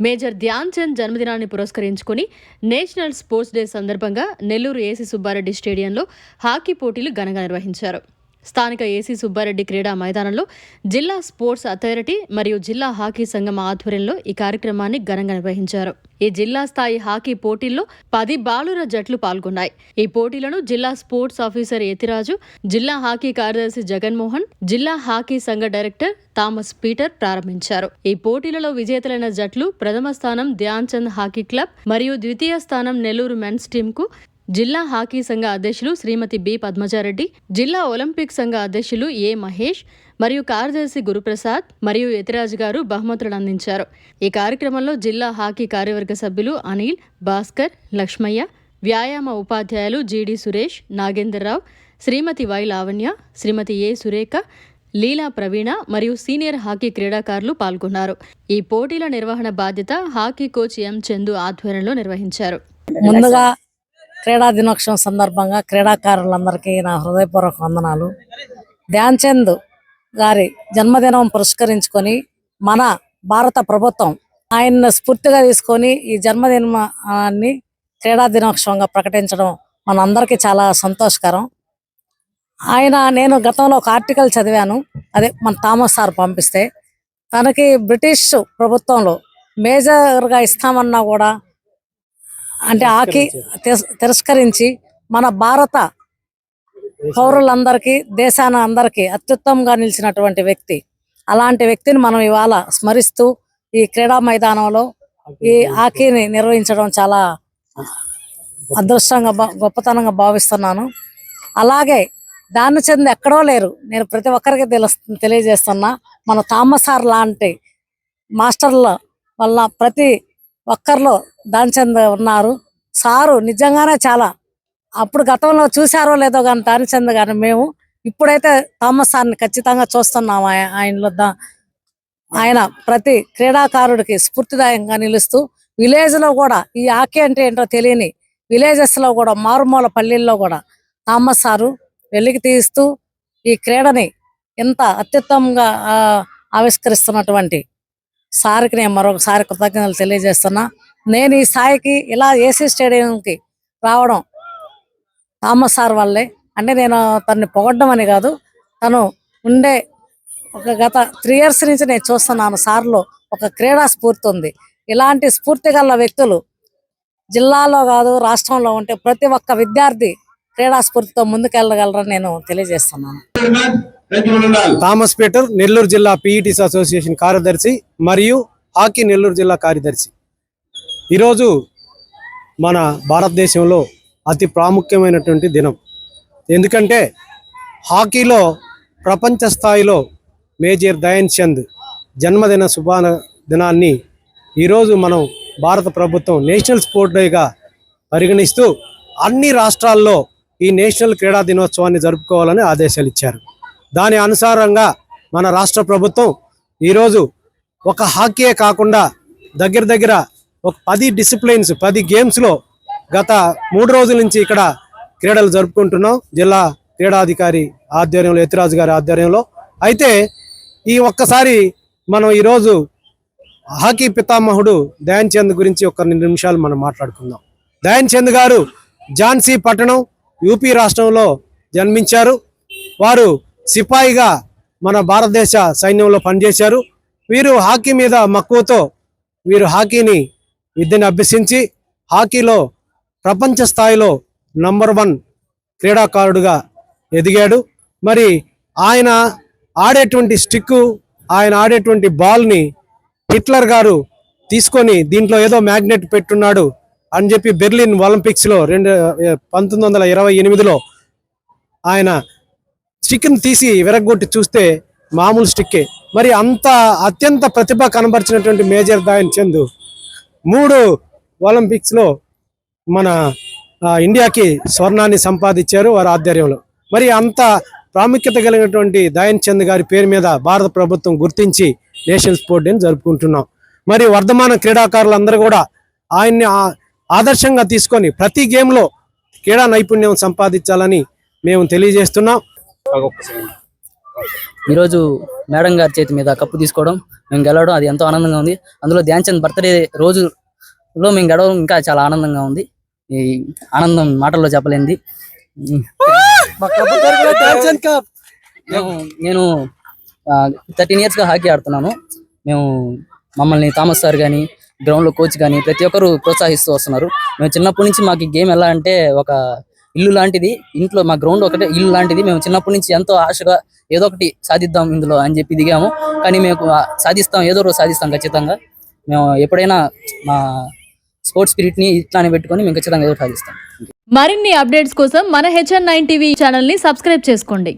Major Dhyan Chand జన్మదినాన్ని పురస్కరించుకుని national sports day సందర్భంగా నెల్లూరు ఏసీ సుబ్బారెడ్డి స్టేడియంలో హాకీ పోటీలు ఘనంగా నిర్వహించారు. స్థానిక ఏసీ సుబ్బారెడ్డి క్రీడా మైదానంలో జిల్లా స్పోర్ట్స్ అథారిటీ మరియు జిల్లా హాకీ సంఘం ఆధ్వర్యంలో ఈ కార్యక్రమాన్ని ఘనంగా నిర్వహించారు. ఈ జిల్లా స్థాయి హాకీ పోటీల్లో 10 బాలుర జట్లు పాల్గొన్నాయి. ఈ పోటీలను జిల్లా స్పోర్ట్స్ ఆఫీసర్ యతిరాజు, జిల్లా హాకీ కార్యదర్శి జగన్మోహన్, జిల్లా హాకీ సంఘ డైరెక్టర్ థామస్ పీటర్ ప్రారంభించారు. ఈ పోటీలలో విజేతలైన జట్లు ప్రథమ స్థానం ధ్యాన్ చంద్ హాకీ క్లబ్ మరియు ద్వితీయ స్థానం నెల్లూరు మెన్స్ టీంకు జిల్లా హాకీ సంఘ అధ్యక్షులు శ్రీమతి బి పద్మజారెడ్డి, జిల్లా ఒలింపిక్ సంఘ అధ్యక్షులు ఏ మహేష్ మరియు కార్యదర్శి గురుప్రసాద్ మరియు యతిరాజ్ గారు బహుమతులను అందించారు. ఈ కార్యక్రమంలో జిల్లా హాకీ కార్యవర్గ సభ్యులు అనిల్, భాస్కర్, లక్ష్మయ్య, వ్యాయామ ఉపాధ్యాయులు GD Suresh, Nagendrarao, Srimathi Y Lavanya, Srimathi A Surekha, Leela Praveena మరియు సీనియర్ హాకీ క్రీడాకారులు పాల్గొన్నారు. ఈ పోటీల నిర్వహణ బాధ్యత హాకీ కోచ్ ఎం చందు ఆధ్వర్యంలో నిర్వహించారు. ముందుగా క్రీడా దినోత్సవం సందర్భంగా క్రీడాకారులందరికీ నా హృదయపూర్వక వందనాలు. ధ్యాన్ చంద్ గారి జన్మదినం పురస్కరించుకొని మన భారత ప్రభుత్వం ఆయన్ని స్ఫూర్తిగా తీసుకొని ఈ జన్మదినాన్ని క్రీడా దినోత్సవంగా ప్రకటించడం మనందరికీ చాలా సంతోషకరం. నేను గతంలో ఒక ఆర్టికల్ చదివాను, అదే మన థామస్ సార్ పంపిస్తే, తనకి బ్రిటిష్ ప్రభుత్వంలో మేజర్గా ఇస్తామన్నా కూడా అంటే హాకీ తిరస్కరించి మన భారత పౌరులందరికీ, దేశాన అందరికీ అత్యుత్తమంగా నిలిచినటువంటి వ్యక్తి. అలాంటి వ్యక్తిని మనం ఇవాళ స్మరిస్తూ ఈ క్రీడా మైదానంలో ఈ హాకీని నిర్వహించడం చాలా అదృష్టంగా గొప్పతనంగా భావిస్తున్నాను. అలాగే ధ్యాన్ చంద్ ఎక్కడో లేరు, నేను ప్రతి ఒక్కరికి తెలియజేస్తున్నా. మన థామస్ సార్ లాంటి మాస్టర్ల వల్ల ప్రతి ఒక్కరిలో ధ్యాన్ చంద్ ఉన్నారు. సారు నిజంగానే చాలా, అప్పుడు గతంలో చూసారో లేదో కానీ ధ్యాన్ చంద్ గారిని మేము ఇప్పుడైతే థామస్ సార్ని ఖచ్చితంగా చూస్తున్నాము. ఆయనలో ఆయన ప్రతి క్రీడాకారుడికి స్ఫూర్తిదాయంగా నిలుస్తూ విలేజ్లో కూడా ఈ హాకీ అంటే ఏంటో తెలియని విలేజెస్లో కూడా, మారుమూల పల్లెల్లో కూడా థామస్ సారు వెలికి తీస్తూ ఈ క్రీడని ఎంత అత్యుత్తమంగా ఆవిష్కరిస్తున్నటువంటి సార్కి నేను మరొకసారి కృతజ్ఞతలు తెలియజేస్తున్నా. నేను ఈ స్థాయికి ఇలా ఏసీ స్టేడియంకి రావడం థామస్ సార్ వల్లే. అంటే నేను తనని పొగడ్డం అని కాదు, తను ఉండే గత 3 years నుంచి నేను చూస్తున్నాను సార్లో ఒక క్రీడా స్ఫూర్తి ఉంది. ఇలాంటి స్ఫూర్తి గల వ్యక్తులు జిల్లాలో కాదు రాష్ట్రంలో ఉంటే ప్రతి ఒక్క విద్యార్థి క్రీడా స్ఫూర్తితో ముందుకెళ్ళగలరని నేను తెలియజేస్తున్నాను. థామస్ పీటర్, నెల్లూరు జిల్లా పీఈటీస్ అసోసియేషన్ కార్యదర్శి మరియు హాకీ నెల్లూరు జిల్లా కార్యదర్శి. ఈరోజు మన భారతదేశంలో అతి ప్రాముఖ్యమైనటువంటి దినం. ఎందుకంటే హాకీలో ప్రపంచ స్థాయిలో మేజర్ ధ్యాన్ చంద్ జన్మదిన దినాన్ని ఈరోజు మనం భారత ప్రభుత్వం నేషనల్ స్పోర్ట్ డేగా పరిగణిస్తూ అన్ని రాష్ట్రాల్లో ఈ నేషనల్ క్రీడా దినోత్సవాన్ని జరుపుకోవాలని ఆదేశాలు ఇచ్చారు. దాని అనుసారంగా మన రాష్ట్ర ప్రభుత్వం ఈరోజు ఒక హాకీయే కాకుండా దగ్గర ఒక 10 డిసిప్లిన్స్ 10 గేమ్స్లో గత 3 రోజుల నుంచి ఇక్కడ క్రీడలు జరుపుకుంటున్నాం. జిల్లా క్రీడాధికారి ఆధ్వర్యంలో, యతిరాజు గారి ఆధ్వర్యంలో. అయితే ఈ ఒక్కసారి మనం ఈరోజు హాకీ పితామహుడు ధ్యాన్ చంద్ గురించి ఒక 2 నిమిషాలు మనం మాట్లాడుకుందాం. ధ్యాన్ చంద్ గారు ఝాన్సీ పట్టణం యూపీ రాష్ట్రంలో జన్మించారు. వారు సిపాయిగా మన భారతదేశ సైన్యంలో పనిచేశారు. వీరు హాకీ మీద మక్కువతో వీరు హాకీని విద్యను అభ్యసించి హాకీలో ప్రపంచ స్థాయిలో నంబర్ 1 క్రీడాకారుడుగా ఎదిగాడు. మరి ఆయన ఆడేటువంటి స్టిక్కు, ఆయన ఆడేటువంటి బాల్ని హిట్లర్ గారు తీసుకొని దీంట్లో ఏదో మ్యాగ్నెట్ పెట్టున్నాడు అని చెప్పి బెర్లిన్ ఒలింపిక్స్లో 1928లో ఆయన స్టిక్ని తీసి విరగొట్టి చూస్తే మామూలు స్టిక్కే. మరి అంత అత్యంత ప్రతిభ కనబరిచినటువంటి మేజర్ ధ్యాన్ చంద్ 3 ఒలింపిక్స్లో మన ఇండియాకి స్వర్ణాన్ని సంపాదించారు వారి ఆధ్వర్యంలో. మరి అంత ప్రాముఖ్యత కలిగినటువంటి ధ్యాన్ చంద్ గారి పేరు మీద భారత ప్రభుత్వం గుర్తించి నేషనల్ స్పోర్ట్ డేని జరుపుకుంటున్నాం. మరి వర్ధమాన క్రీడాకారులందరూ కూడా ఆయన్ని ఆదర్శంగా తీసుకొని ప్రతి గేమ్లో క్రీడా నైపుణ్యం సంపాదించాలని మేము తెలియజేస్తున్నాం. ఈరోజు మేడం గారి చేతి మీద కప్పు తీసుకోవడం, మేము గెలవడం అది ఎంతో ఆనందంగా ఉంది. అందులో ధ్యాన్ చంద్ బర్త్డే రోజులో మేము గెలవడం ఇంకా చాలా ఆనందంగా ఉంది. ఈ ఆనందం మాటల్లో చెప్పలేనిది. నేను 13 yearsగా హాకీ ఆడుతున్నాను. మమ్మల్ని థామస్ సార్ కానీ, గ్రౌండ్లో కోచ్ కానీ ప్రతి ఒక్కరు ప్రోత్సహిస్తూ వస్తున్నారు. మేము చిన్నప్పటి నుంచి మాకు గేమ్ ఎలా అంటే ఒక ఇల్లు లాంటిది. ఇంట్లో మా గ్రౌండ్ ఒకటే ఇల్లు లాంటిది. మేము చిన్నప్పటి నుంచి ఎంతో ఆశగా ఏదో ఒకటి సాధిద్దాం ఇందులో అని చెప్పి దిగాము. కానీ మేము సాధిస్తాం, ఏదో రోజు సాధిస్తాం ఖచ్చితంగా. మేము ఎప్పుడైనా మా స్పోర్ట్స్ స్పిరిట్ని ఇట్లానే పెట్టుకొని మేము ఖచ్చితంగా ఏదో సాధిస్తాం. మరిన్ని అప్డేట్స్ కోసం మన HN9 TV ఛానల్ని సబ్స్క్రైబ్ చేసుకోండి.